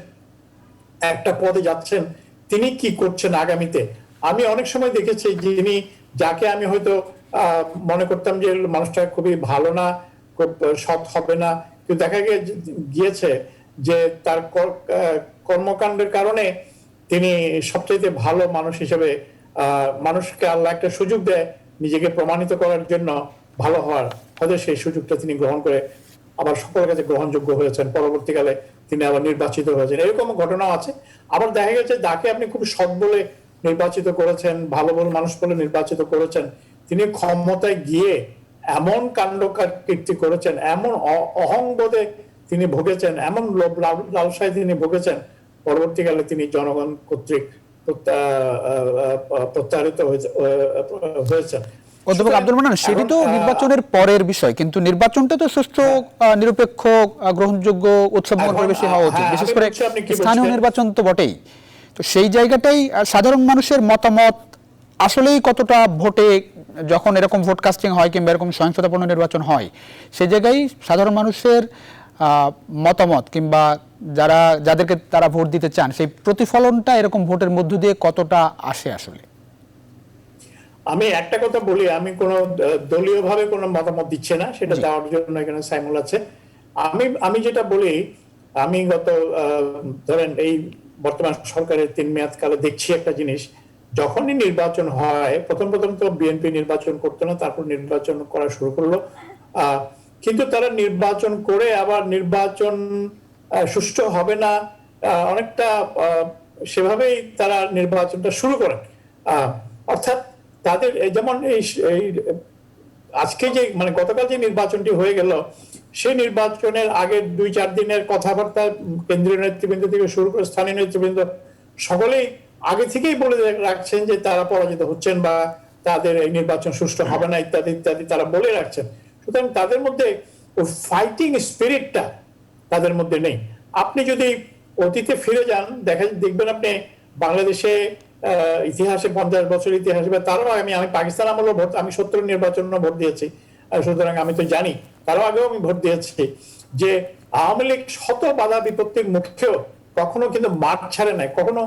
একটা পদে যাচ্ছেন, তিনি কি করছেন আগামীতে। আমি অনেক সময় দেখেছি যাকে আমি হয়তো মনে করতাম যে মানুষটা খুবই ভালো না, খুব সৎ হবে না, কিন্তু দেখা গিয়েছে যে তার কর্মকাণ্ডের কারণে তিনি সবচেয়ে ভালো মানুষ হিসেবে, মানুষকে আল্লাহ একটা সুযোগ দেয় নিজেকে প্রমাণিত করার জন্য, ভালো হওয়ার, হয়তো সেই সুযোগটা তিনি গ্রহণ করে আবার সকলের কাছে গ্রহণযোগ্য হয়েছেন, পরবর্তীকালে তিনি আবার নির্বাচিত হয়েছেন। এরকম ঘটনাও আছে। আবার দেখা গেছে যাকে আপনি খুব সৎ বলে নির্বাচিত করেছেন, ভালো বলে মানুষ বলে নির্বাচিত করেছেন, তিনি ক্ষমতায় গিয়ে এমন কাণ্ড কীর্তি করেছেন, এমন অহংবোধে তিনি ভুগেছেন, এমন লালসায় তিনি ভুগেছেন, পরবর্তীকালে তিনি জনগণ কর্তৃক প্রত্যাহৃত হয়েছেন। অধ্যাপক আব্দুল মান্নান, সেটি তো নির্বাচনের পরের বিষয়, কিন্তু নির্বাচনটা তো সুষ্ঠু, নিরপেক্ষ, গ্রহণযোগ্য, উৎসবমুখর পরিবেশে হওয়া উচিত, বিশেষ করে স্থানীয় নির্বাচন তো বটেই। তো সেই জায়গাটাই সাধারণ মানুষের মতামত আসলেই কতটা ভোটে, যখন এরকম ভোট কাস্টিং হয় কিংবা এরকম সহিংসতাপূর্ণ নির্বাচন হয়, সেই জায়গায় সাধারণ মানুষের মতামত কিংবা যাদেরকে তারা ভোট দিতে চান, সেই প্রতিফলনটা এরকম ভোটের মধ্য দিয়ে কতটা আসে আসলে? আমি একটা কথা বলি, আমি কোনো দলীয় ভাবে কোনো মতামত দিচ্ছি না, সেটা দেওয়ার জন্য এখানে সাইমুল আছে। আমি যেটা বলি, আমি গত ধরেন এই বর্তমান সরকারের 3 মেয়াদ কালে দেখছি একটা জিনিস, যখনই নির্বাচন হয়, প্রথম তো বিএনপি নির্বাচন করতো না, তারপর নির্বাচন করা শুরু করলো, কিন্তু তারা নির্বাচন করে আবার নির্বাচন সুষ্ঠু হবে না, অনেকটা সেভাবেই তারা নির্বাচনটা শুরু করেন। অর্থাৎ তাদের যেমন এই আজকে যে গতকাল যে নির্বাচনটি হয়ে গেল, সেই নির্বাচনের আগের 2-4 দিনের কথাবার্তা কেন্দ্রীয় নেতৃবৃন্দ থেকে শুরু করে স্থানীয় নেতৃবৃন্দ সকলেই আগে থেকেই বলে রাখছেন যে তারা পরাজিত হচ্ছেন বা তাদের এই নির্বাচন সুষ্ঠু হবে না, ইত্যাদি ইত্যাদি তারা বলে রাখছেন। সুতরাং তাদের মধ্যে ওই ফাইটিং স্পিরিটটা তাদের মধ্যে নেই। আপনি যদি অতীতে ফিরে যান, দেখবেন আপনি বাংলাদেশে ইতিহাসে 50 বছর ইতিহাসে বা তারও আমি পাকিস্তান আমলেও আমি 70 নির্বাচন ভোট দিয়েছি, সুতরাং আমি তো জানি, তারও আগেও আমি ভোট দিয়েছি, যে আওয়ামী লীগ শত বাধা বিপত্তির মুখেও কখনো কিন্তু মাঠ ছাড়ে নাই, কখনো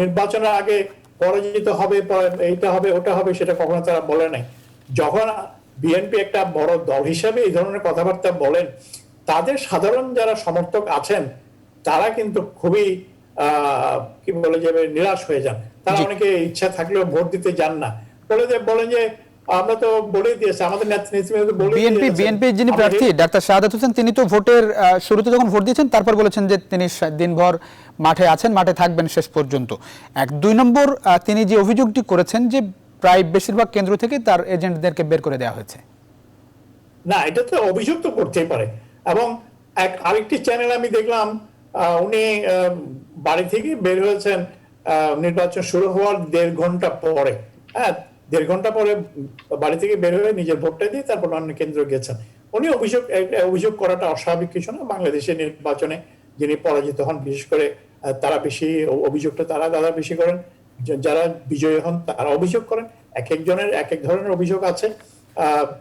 নির্বাচনের আগে পরাজিত হবে, এইটা হবে ওটা হবে সেটা কখনো তারা বলে নাই। যখন বিএনপি একটা বড় দল হিসাবে এই ধরনের কথাবার্তা বলেন, তাদের সাধারণ যারা সমর্থক আছেন তারা কিন্তু খুবই কি বলে যাবে, নিরাশ হয়ে যান। তারা অনেকে ইচ্ছা থাকলেও ভোট দিতে যান না, বলেন যে আমরা তো বলে দিয়েছি, আমাদের নেতৃবৃন্দ বলে দিয়েছে। বিএনপি যিনি প্রার্থী ডাক্তার শাহাদাত হোসেন, তিনি তো ভোটের শুরুতে যখন ভোট দিয়েছেন তারপর বলেছেন যে তিনি দিনভর মাঠে আছেন, মাঠে থাকবেন শেষ পর্যন্ত। 2 নম্বর, তিনি যে অভিযোগটি করেছেন যে প্রায় বেশিরভাগ কেন্দ্র থেকে তার এজেন্টদেরকে বের করে দেওয়া হয়েছে। না, এটা তো অভিযোগ তো করতেই পারে। এবং আরেকটি চ্যানেল আমি দেখলাম, উনি বাড়ি থেকে বের হয়েছেন নির্বাচন শুরু হওয়ার 1.5 ঘন্টা পরে। হ্যাঁ, 1.5 ঘন্টা পরে বাড়ি থেকে বের হয়ে নিজের ভোটটা দিয়ে তারপর অন্য কেন্দ্র গেছেন। উনি অভিযোগ করাটা অস্বাভাবিক কিছু না। বাংলাদেশের নির্বাচনে যিনি পরাজিত হন, বিশেষ করে তারা বেশি অভিযোগটা তারা বেশি করেন, যারা বিজয়ী হন তারা অভিযোগ করেন। এক একজনের এক এক ধরনের অভিযোগ আছে।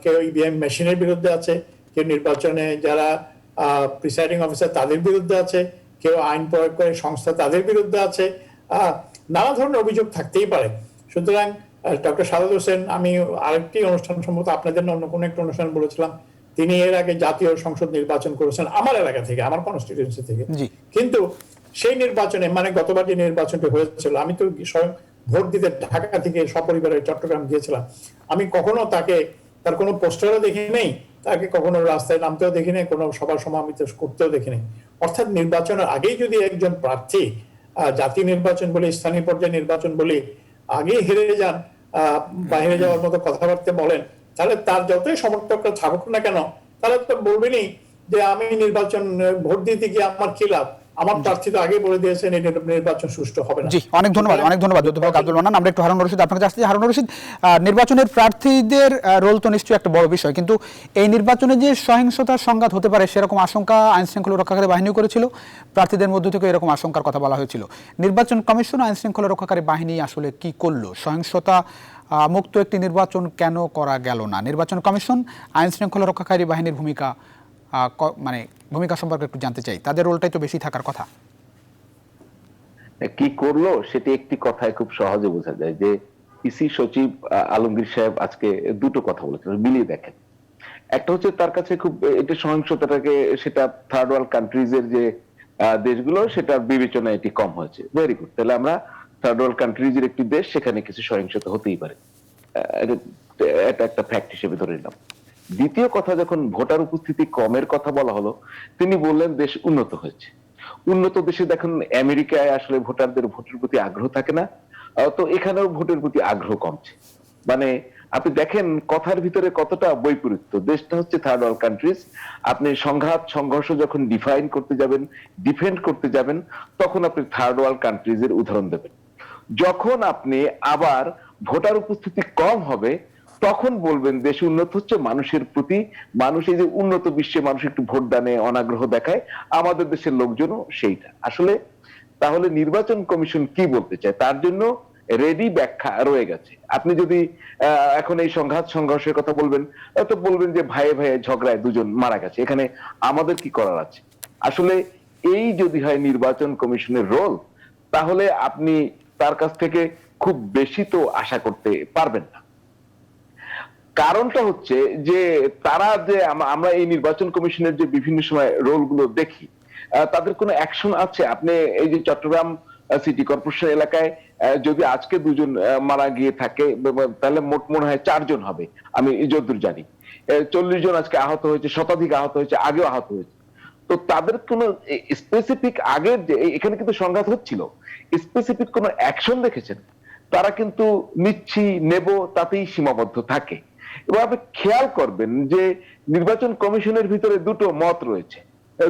কেউ ইভিএম মেশিনের বিরুদ্ধে আছে, কেউ নির্বাচনে যারা প্রিসাইডিং অফিসার তাদের বিরুদ্ধে আছে, কেউ আইন প্রয়োগকারী সংস্থা তাদের বিরুদ্ধে আছে। নানা ধরনের অভিযোগ থাকতেই পারে। সুতরাং ডক্টর সাদাত হোসেন, আমি আরেকটি অনুষ্ঠান সম্ভবত আপনাদের অন্য কোনো একটা অনুষ্ঠান বলেছিলাম, তিনি এর আগে জাতীয় সংসদ নির্বাচন করেছেন আমার এলাকা থেকে, আমার কনস্টিটিউয়েন্সি থেকে। কিন্তু সেই নির্বাচনে, মানে গতবার যে নির্বাচনটি হয়েছিল, আমি তো স্বয়ং ভোট দিতে ঢাকা থেকে সপরিবারে চট্টগ্রাম গিয়েছিলাম। আমি কখনো তার কোনো পোস্টারও দেখি নেই, তাকে কখনো রাস্তায় নামতেও দেখি নাই, কোনো সভা সমাবেশ করতেও দেখি নাই। অর্থাৎ নির্বাচনের আগেই যদি একজন প্রার্থী জাতীয় নির্বাচন বলে, স্থানীয় পর্যায়ে নির্বাচন বলে আগেই হেরে যান, বাইরে যাওয়ার মতো কথাবার্তা বলেন, তাহলে তার যতই সমর্থকরা থাকুক না কেন, তাহলে তো বলবেনই যে আমি নির্বাচন ভোট দিতে গিয়ে আমার কি লাভ, আমার প্রার্থী তো আগে বলে দিয়েছেন এই নির্বাচন সুষ্ঠু হবে না। জি, অনেক ধন্যবাদ অধ্যাপক আব্দুল মান্নান। আমরা একটু হারুন রশিদ আপনার কাছে আসছি। হারুন রশিদ, নির্বাচনের প্রার্থীদের রোল তো নিশ্চয়ই একটা বড় বিষয়, কিন্তু এই নির্বাচনে যে সহিংসতার সংঘাত হতে পারে সেরকম আশঙ্কা আইন শৃঙ্খলা রক্ষাকারী বাহিনীও করেছিল, প্রার্থীদের মধ্য থেকে এরকম আশঙ্কার কথা বলা হয়েছিল। নির্বাচন কমিশন আইন শৃঙ্খলা রক্ষাকারী বাহিনী আসলে কি করলো? সহিংসতা মুক্ত একটি নির্বাচন কেন করা গেল না? নির্বাচন কমিশন আইন শৃঙ্খলা রক্ষাকারী বাহিনীর ভূমিকা সম্পর্কে একটু জানতে চাই। তাদের রোলটাই তো বেশি থাকার কথা। কি করলো সেটি একটি কথায় খুব সহজে বোঝা যায়, যে ইসি সচিব আলমগীর সাহেব আজকে দুটো কথা বলেছেন, মিলিয়ে দেখেন। একটা হচ্ছে তার কাছে খুব এটা সহিংসতাটাকে, সেটা থার্ড ওয়ার্ল্ড কান্ট্রিজ এর যে দেশগুলো, সেটার বিবেচনায় এটি কম হয়েছে। ভেরি গুড, তাহলে আমরা থার্ড ওয়ার্ল্ড কান্ট্রিজ এর একটি দেশ, সেখানে কিছু সহিংসতা হতেই পারে, এটা একটা ফ্যাক্ট হিসেবে ধরে নিলাম। দ্বিতীয় কথা, যখন ভোটার উপস্থিতি কমের কথা বলা হলো, তিনি বললেন দেশ উন্নত হয়েছে। উন্নত দেশে দেখুন, আমেরিকায় আসলে ভোটারদের ভোটের প্রতি আগ্রহ থাকে না, তো এখানেও ভোটের প্রতি আগ্রহ কমছে। মানে আপনি দেখেন কথার ভিতরে কতটা বৈপরীত্য। দেশটা হচ্ছে থার্ড ওয়ার্ল্ড কান্ট্রিজ, আপনি সংঘাত সংঘর্ষ যখন ডিফাইন করতে যাবেন, ডিফেন্ড করতে যাবেন, তখন আপনি থার্ড ওয়ার্ল্ড কান্ট্রিজ এর উদাহরণ দেবেন। যখন আপনি আবার ভোটার উপস্থিতি কম হবে, তখন বলবেন দেশ উন্নত হচ্ছে, মানুষের প্রতি, মানুষ এই যে উন্নত বিশ্বে মানুষ একটু ভোট দানে অনাগ্রহ দেখায়, আমাদের দেশের লোকজনও সেইটা। আসলে তাহলে নির্বাচন কমিশন কি বলতে চায়, তার জন্য রেডি ব্যাখ্যা রয়ে গেছে। আপনি যদি এখন এই সংঘাত সংঘর্ষের কথা বলবেন, তো বলবেন যে ভাইয়ে ভাইয়ে ঝগড়ায় দুজন মারা গেছে, এখানে আমাদের কি করার আছে? আসলে এই যদি হয় নির্বাচন কমিশনের রোল, তাহলে আপনি তার কাছ থেকে খুব বেশি তো আশা করতে পারবেন না। কারণটা হচ্ছে যে তারা যে আমরা এই নির্বাচন কমিশনের যে বিভিন্ন সময় রোলগুলো দেখি, তাদের কোনো অ্যাকশন আছে? আপনি এই যে চট্টগ্রাম সিটি কর্পোরেশন এলাকায় যদি আজকে দুজন মারা গিয়ে থাকে, তাহলে মোট মনে হয় 4 জন হবে, আমি যতদূর জানি। 40 জন আজকে আহত হয়েছে, শতাধিক আহত হয়েছে, আগেও আহত হয়েছে। তো তাদের কোনো স্পেসিফিক আগের যে এখানে কিন্তু সংঘাত হচ্ছিল, স্পেসিফিক কোনো অ্যাকশন দেখেছেন? তারা কিন্তু নিচ্ছি নেব তাতেই সীমাবদ্ধ থাকে। এবং আপনি খেয়াল করবেন যে নির্বাচন কমিশনের ভিতরে দুটো মত রয়েছে,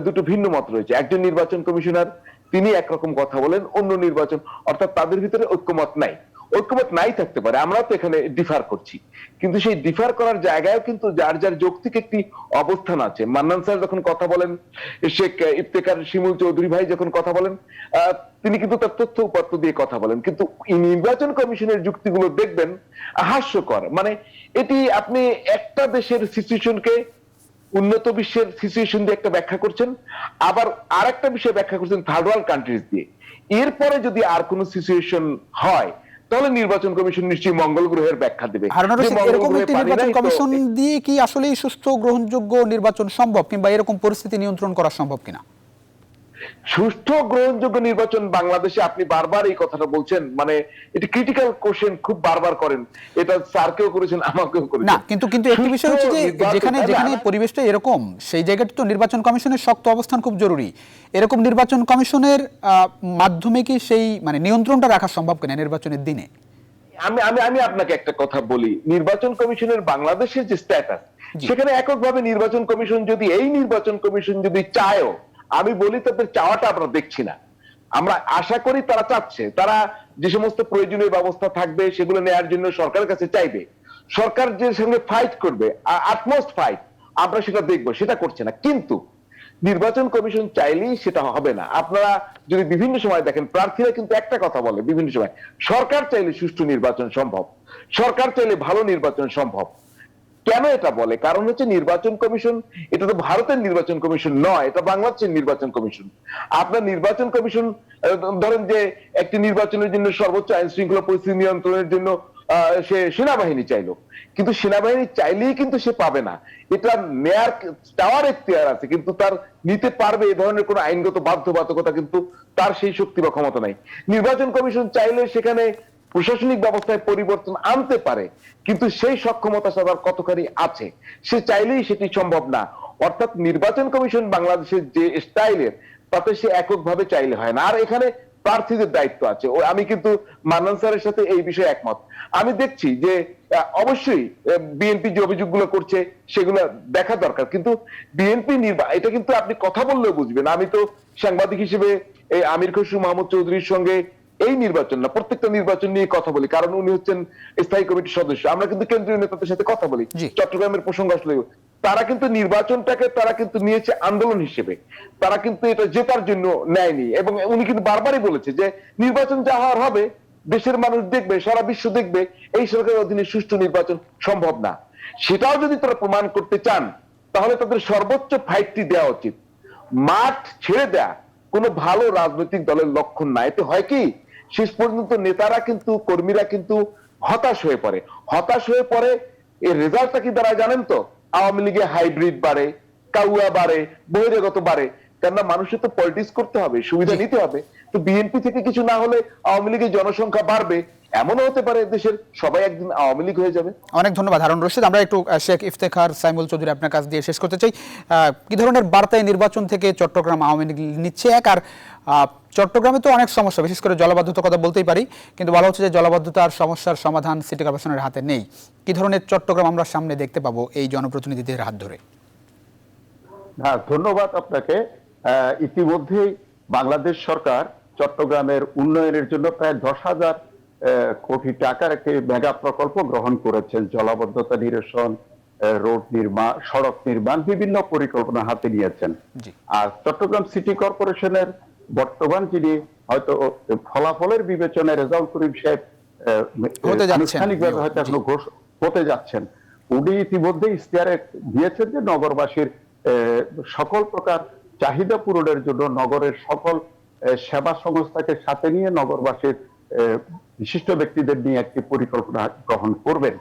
দুটো ভিন্ন মত রয়েছে। একজন নির্বাচন কমিশনার তিনি একরকম কথা বলেন, অন্য নির্বাচন, অর্থাৎ তাদের ভিতরে ঐক্যমত নাই। ঐক্যমত নাই থাকতে পারে, আমরা তো এখানে ডিফার করছি, কিন্তু সেই ডিফার করার জায়গায় কিন্তু যার যার যৌক্তিক একটি অবস্থান আছে। মান্নান স্যার যখন কথা বলেন, শেখ ইফতেখার শিমুল চৌধুরী ভাই যখন কথা বলেন, তিনি কিন্তু তার তথ্য উপাত্ত দিয়ে কথা বলেন, কিন্তু নির্বাচন কমিশনের যুক্তিগুলো দেখবেন হাস্যকর। মানে এটি আপনি একটা দেশের সিচুয়েশনকে উন্নত বিশ্বের সিচুয়েশন দিয়ে একটা ব্যাখ্যা করছেন, আবার আর একটা বিষয় ব্যাখ্যা করছেন থার্ড ওয়ার্ল্ড কান্ট্রিজ দিয়ে। এরপরে যদি আর কোন সিচুয়েশন হয়, তাহলে নির্বাচন কমিশন নিশ্চয়ই মঙ্গল গ্রহের ব্যাখ্যা দেবে। এরকম একটি নির্বাচন কমিশন দিয়ে কি আসলেই সুস্থ গ্রহণযোগ্য নির্বাচন সম্ভব, কিংবা এরকম পরিস্থিতি নিয়ন্ত্রণ করা সম্ভব কিনা? সুষ্ঠু গ্রহণযোগ্য নির্বাচন বাংলাদেশে, আপনি বারবার এই কথাটা বলছেন, মানে এটি ক্রিটিক্যাল কোশ্চেন খুব বারবার করেন, এটা স্যারকেও করেছেন, আমাকেও করেছেন। না, কিন্তু একটি বিষয় হচ্ছে যে যেখানে পরিবেশটা এরকম, সেই জায়গাটা তো নির্বাচন কমিশনের শক্ত অবস্থান খুব জরুরি। এরকম নির্বাচন কমিশনের মাধ্যমে কি সেই নিয়ন্ত্রণটা রাখা সম্ভব কিনা নির্বাচনের দিনে? আমি আপনাকে একটা কথা বলি, নির্বাচন কমিশনের বাংলাদেশের যে স্ট্যাটাস, সেখানে এককভাবে নির্বাচন কমিশন যদি এই নির্বাচন কমিশন যদি চায়ও, আমি বলি তাদের চাওয়াটা আমরা দেখছি না। আমরা আশা করি তারা চাচ্ছে, তারা যে সমস্ত প্রয়োজনীয় ব্যবস্থা থাকবে সেগুলো নেওয়ার জন্য সরকারের কাছে চাইবে, সরকার যে সঙ্গে ফাইট করবে, আটমোস্ট ফাইট, আমরা সেটা দেখবো, সেটা করছে না। কিন্তু নির্বাচন কমিশন চাইলেই সেটা হবে না। আপনারা যদি বিভিন্ন সময় দেখেন, প্রার্থীরা কিন্তু একটা কথা বলে বিভিন্ন সময়, সরকার চাইলে সুষ্ঠু নির্বাচন সম্ভব, সরকার চাইলে ভালো নির্বাচন সম্ভব। কেন এটা বলে? কারণ হচ্ছে নির্বাচন কমিশন, এটা তো ভারতের নির্বাচন কমিশন নয়, এটা বাংলাদেশের নির্বাচন কমিশন। আপনার নির্বাচন কমিশন ধরেন যে একটি নির্বাচনের জন্য সর্বোচ্চ আইন শৃঙ্খলা পরিস্থিতি নিয়ন্ত্রণের জন্য সে সেনাবাহিনী চাইলো, কিন্তু সেনাবাহিনী চাইলেই কিন্তু সে পাবে না। এটা নেয়ার চাওয়ার এখতিয়ার আছে, কিন্তু তার নিতে পারবে এ ধরনের কোন আইনগত বাধ্যবাধকতা কিন্তু তার সেই শক্তি বা ক্ষমতা নাই। নির্বাচন কমিশন চাইলে সেখানে প্রশাসনিক ব্যবস্থায় পরিবর্তন আনতে পারে, কিন্তু সেই সক্ষমতা তার কতখানি আছে, সে চাইলেই সেটি সম্ভব না। অর্থাৎ নির্বাচন কমিশন বাংলাদেশের যে স্টাইলের, তাতে সে এককভাবে চাইলে হয় না। আর এখানে প্রার্থীদের দায়িত্ব আছে। আমি কিন্তু মান্নান স্যারের সাথে এই বিষয়ে একমত। আমি দেখছি যে অবশ্যই বিএনপি যে অভিযোগগুলো করছে সেগুলো দেখা দরকার, কিন্তু বিএনপি এটা কিন্তু আপনি কথা বললেও বুঝবেন। আমি তো সাংবাদিক হিসেবে এই আমির খসরু মাহমুদ চৌধুরীর সঙ্গে এই নির্বাচন না, প্রত্যেকটা নির্বাচন নিয়ে কথা বলি, কারণ উনি হচ্ছেন স্থায়ী কমিটির সদস্য। আমরা কিন্তু কেন্দ্রীয় নেতাদের সাথে কথা বলি। চট্টগ্রামের প্রসঙ্গ আসলে তারা কিন্তু নির্বাচনটাকে তারা কিন্তু নিয়েছে আন্দোলন হিসেবে, তারা কিন্তু এটা জেতার জন্য নেয়নি। এবং উনি কিন্তু বারবারই বলেছে যে নির্বাচন যা হওয়ার হবে, দেশের মানুষ দেখবে, সারা বিশ্ব দেখবে, এই সরকারের অধীনে সুষ্ঠু নির্বাচন সম্ভব না। সেটাও যদি তারা প্রমাণ করতে চান, তাহলে তাদের সর্বোচ্চ ফাইটটি দেওয়া উচিত। মাঠ ছেড়ে দেয়া কোনো ভালো রাজনৈতিক দলের লক্ষণ না। এতে হয় কি, শেষ পর্যন্ত নেতারা কিন্তু, কর্মীরা কিন্তু হতাশ হয়ে পড়ে। হতাশ হয়ে পড়ে, এর রেজাল্টটা কি তারা জানেন তো? আওয়ামী লীগে হাইব্রিড বাড়ে, কাউয়া বাড়ে, বহিরাগত বাড়ে। কেননা মানুষের তো পলিটিক্স করতে হবে, সুবিধা নিতে হবে। তো বিএনপি থেকে কিছু না হলে আওয়ামী লীগের জনসংখ্যা বাড়বে, এমনও হতে পারে দেশের সবাই একদিন আওয়ামী লীগ হয়ে যাবে। অনেক ধন্যবাদ হারুন রশিদ। আমরা একটু শেখ ইফতেখার সাইমুল চৌধুরী আপনার কাছ দিয়ে শেষ করতে চাই। কি ধরনের বার্তায় নির্বাচন থেকে চট্টগ্রাম আওয়ামী লীগ নিচ্ছে? এক, আর চট্টগ্রামে তো অনেক সমস্যা, বিশেষ করে জলাবদ্ধতার কথা বলতেই পারি, কিন্তু বলা হচ্ছে যে জলাবদ্ধতার সমস্যার সমাধান সিটি কর্পোরেশনের হাতে নেই। কি ধরনের চট্টগ্রাম আমরা সামনে দেখতে পাবো এই জনপ্রতিনিধিদের হাত ধরে? হ্যাঁ, ধন্যবাদ আপনাকে। ইতিমধ্যেই বাংলাদেশ সরকার চট্টগ্রামের উন্নয়নের জন্য প্রায় 10,000 কোটি টাকার একটি মেগা প্রকল্প গ্রহণ করেছেন। জলাবদ্ধতা নিরসন, রোড নির্মাণ, সড়ক নির্মাণ, বিভিন্ন পরিকল্পনা হাতে নিয়েছেন। আর চট্টগ্রাম সিটি কর্পোরেশনের বর্তমান যিনি হয়তো ফলাফলের বিবেচনায় রেজাউল করিম সাহেব আনুষ্ঠানিকভাবে হয়তো এখনো হতে যাচ্ছেন, উনি ইতিমধ্যে ইশতেহারে দিয়েছেন যে নগরবাসীর সকল প্রকার চাহিদা পূরণের জন্য নগরের সকল সেবা সংস্থাকে সাথে নিয়ে নগরবাসীর বিশিষ্ট ব্যক্তিদের নিয়ে একটি পরিকল্পনা গ্রহণ করবেন।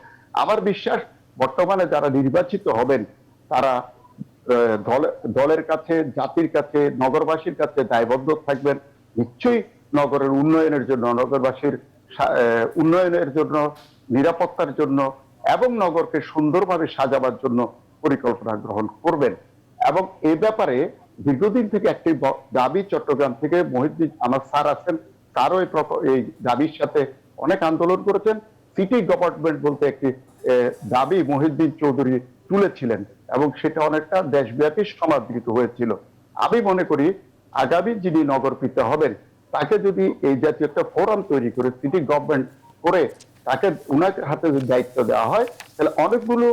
আমার বিশ্বাস বর্তমানে যারা নির্বাচিত হবেন তারা দলের কাছে, জাতির কাছে, নগরবাসীর কাছে দায়বদ্ধ থাকবেন। নিশ্চয়ই নগরের উন্নয়নের জন্য, নগরবাসীর উন্নয়নের জন্য, নিরাপত্তার জন্য এবং নগরকে সুন্দরভাবে সাজাবার জন্য পরিকল্পনা গ্রহণ করবেন। এবং এই ব্যাপারে দীর্ঘদিন থেকে একটি দাবি চট্টগ্রাম থেকে মহিউদ্দিন আমার স্যার আছেন, তারও এই দাবির সাথে অনেক আন্দোলন করেছেন। সিটি গভর্নমেন্ট বলতে একটি দাবি মহিউদ্দিন চৌধুরী তুলেছিলেন এবং সেটা অনেকটা দেশব্যাপী সমাদৃত হয়েছিল। আমি মনে করি আগামী যিনি নগর পিতা হবেন তাকে যদি এই জাতীয় একটা ফোরাম তৈরি করে সিটি গভর্নমেন্ট করে তাকে উনার হাতে যদি দায়িত্ব দেওয়া হয়, তাহলে অনেকগুলো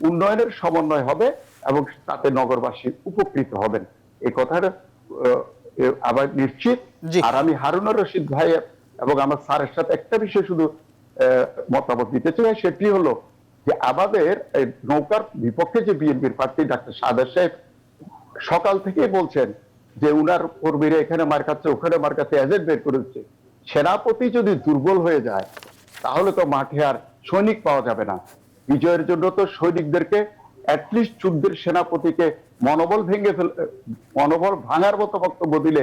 উন্নয়নের সমন্বয় হবে এবং তাতে নগরবাসী উপকৃত হবেন। এই কথাটা আবার নিশ্চিত। আর আমি হারুনুর রশিদ ভাই এবং আমার স্যারের সাথে একটা বিষয় শুধু মতামত দিতে চাই, সেটি হলো যে আমাদের নৌকার বিপক্ষে যে বিএনপির প্রার্থী ডাক্তার সাদেক সাহেব সকাল থেকে বলছেন যে উনার কর্মীরা এখানে মার খাচ্ছে, ওখানে মার খাচ্ছে, এজেন্ট বের করেছে। সেনাপতি যদি দুর্বল হয়ে যায় তাহলে তো মাঠে আর সৈনিক পাওয়া যাবে না। বিজয়ের জন্য তো সৈনিকদেরকে অ্যাটলিস্ট যুদ্ধের সেনাপতিকে মনোবল মনোবল ভাঙার মতো বক্তব্য দিলে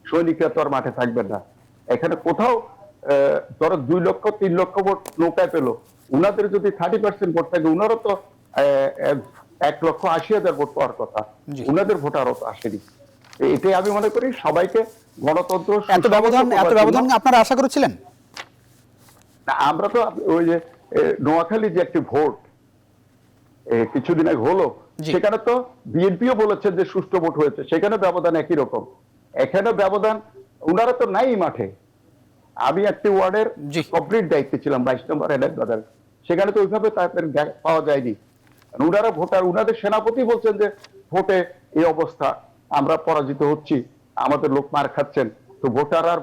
সৈনিকরা তো আর মাঠে থাকবেন না। এখানে কোথাও ধরো 2 লক্ষ 3 লক্ষ ভোট নৌকায় পেল, উনাদের যদি 30% ভোট থাকে, উনারও তো 1,80,000 ভোট পাওয়ার কথা, উনাদের ভোট আরো তো আসেনি। এটাই আমি মনে করি সবাইকে গণতন্ত্র। এত ব্যবধান আপনারা আশা করেছিলেন? আমরা তো ওই যে নোয়াখালী যে একটি ভোট কিছুদিন আগে হলো, সেখানে তো বিএনপিও বলেছেন যে সুষ্ঠু ভোট হয়েছে, সেখানে ব্যবধান একই রকম। এখানে ব্যবধান, উনারা তো নাই মাঠে। আমি একটি ওয়ার্ডের কমপ্লিট দায়িত্বে ছিলাম, 22 নম্বর এলাকার, সেখানে তো ওইভাবে তাদের পাওয়া যায়নি। উনারা ভোটার, উনাদের সেনাপতি বলছেন যে ভোটে এই অবস্থা, আমরা পরাজিত হচ্ছি, আমাদের লোক মার খাচ্ছেন, তো ভোটার আর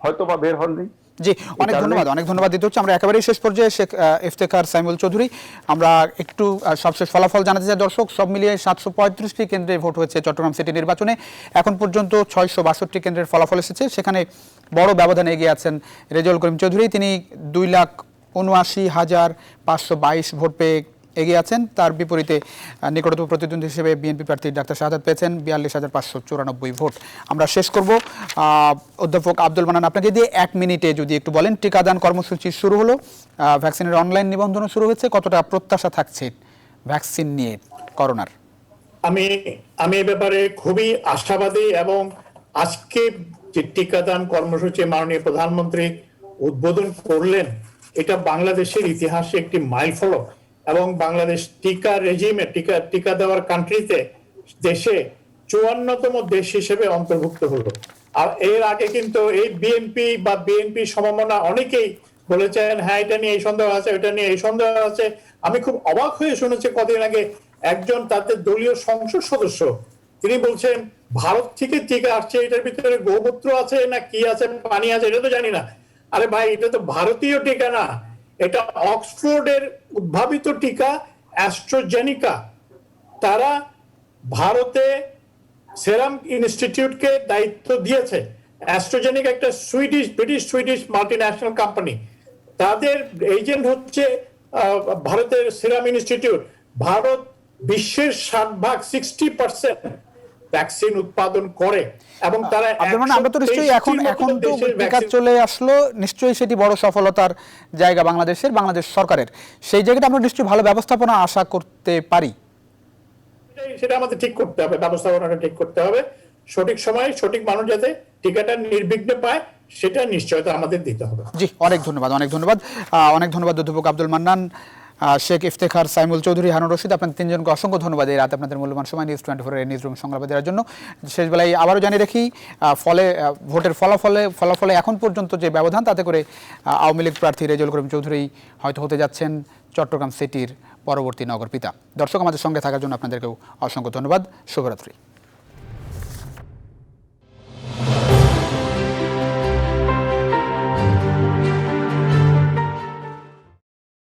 হয়তো বা বের হননি। জি, অনেক ধন্যবাদ দিতে হচ্ছে। আমরা একেবারেই শেষ পর্যায়ে শেখ ইফতেখার সাইমুল চৌধুরী, আমরা একটু সবশেষ ফলাফল জানাতে চাই দর্শক। সব মিলিয়ে 735টি কেন্দ্রে ভোট হয়েছে চট্টগ্রাম সিটি নির্বাচনে। এখন পর্যন্ত 662 কেন্দ্রের ফলাফল এসেছে। সেখানে বড় ব্যবধানে এগিয়ে আছেন রেজাউল করিম চৌধুরী, তিনি 2,79,522 ভোট পেয়ে এগিয়ে আছেন। তার বিপরীতে নিকটতম প্রতিদ্বন্দ্বী হিসেবে বিএনপি প্রার্থী ডাক্তার শাহাদাত পেয়েছেন 42,594 ভোট। আমরা শেষ করব অধ্যাপক আব্দুল মান্নান, আপনাকে দিয়ে 1 মিনিটে যদি একটু বলেন, টিকাদান কর্মসূচি শুরু হলো, ভ্যাকসিনের অনলাইন নিবন্ধনও শুরু হয়েছে, কতটা প্রত্যাশা থাকছে ভ্যাকসিন নিয়ে করোনার? আমি এ ব্যাপারে খুবই আশাবাদী, এবং আজকে যে টিকাদান কর্মসূচি মাননীয় প্রধানমন্ত্রী উদ্বোধন করলেন, এটা বাংলাদেশের ইতিহাসে একটি মাইলফলক, এবং বাংলাদেশ টিকা রেজিমে টিকা দেওয়ার কান্ট্রিতে দেশে 54তম দেশ হিসেবে অন্তর্ভুক্ত হলো। আর এর আগে কিন্তু এই বিএনপি সমমনা অনেকেই বলেছেন হ্যাঁ এটা নিয়ে এই সন্দেহ আছে, এটা নিয়ে এই সন্দেহ আছে। আমি খুব অবাক হয়ে শুনেছি কদিন আগে একজন তাদের দলীয় সংসদ সদস্য, তিনি বলছেন ভারত থেকে টিকা আসছে, এটার ভিতরে গোমূত্র আছে না কি আছে, পানি আছে, এটা তো জানি না। আরে ভাই, এটা তো ভারতীয় টিকা না, এটা অক্সফোর্ডের উদ্ভাবিত টিকা অ্যাস্ট্রাজেনিকা। তারা ভারতে সেরাম ইনস্টিটিউটকে দায়িত্ব দিয়েছে। অ্যাস্ট্রাজেনিকা একটা ব্রিটিশ মাল্টিন্যাশনাল কোম্পানি, তাদের এজেন্ট হচ্ছে ভারতের সেরাম ইনস্টিটিউট। ভারত বিশ্বের 60% ভ্যাকসিন উৎপাদন করে, এবং তারা আমরা তো নিশ্চয়ই এখন তো টিকা চলে আসলো, নিশ্চয়ই সেটি বড় সফলতার জায়গা বাংলাদেশ সরকারের। সেই জায়গাটা আমরা নিশ্চয়ই ভালো ব্যবস্থাপনা আশা করতে পারি। সেটা আমাদের ঠিক করতে হবে, ব্যবস্থাপনাটা ঠিক করতে হবে, সঠিক সময়ে সঠিক মানুষ যাতে টিকাটা নির্বিঘ্নে পায় সেটা নিশ্চয়তা আমাদের দিতে হবে। জি, অনেক ধন্যবাদ অধ্যাপক আব্দুল মান্নান, শেখ ইফতেখার সাইমুল চৌধুরী, হারুন রশিদ, আপনাদের তিনজনকে অসংখ্য ধন্যবাদ এই রাত আপনাদের মূল্যবান সময় নিউজ 24 এর নিউজ রুম সংবাদ দেওয়ার জন্য। শেষ বেলায় আবারও জানিয়ে রাখি, ভোটের ফলাফলে এখন পর্যন্ত যে ব্যবধান, তাতে করে আওয়ামী লীগ প্রার্থী রেজাউল করিম চৌধুরী হয়তো হতে যাচ্ছেন চট্টগ্রাম সিটির পরবর্তী নগরপিতা। দর্শক, আমাদের সঙ্গে থাকার জন্য আপনাদেরকেও অসংখ্য ধন্যবাদ। শুভরাত্রি।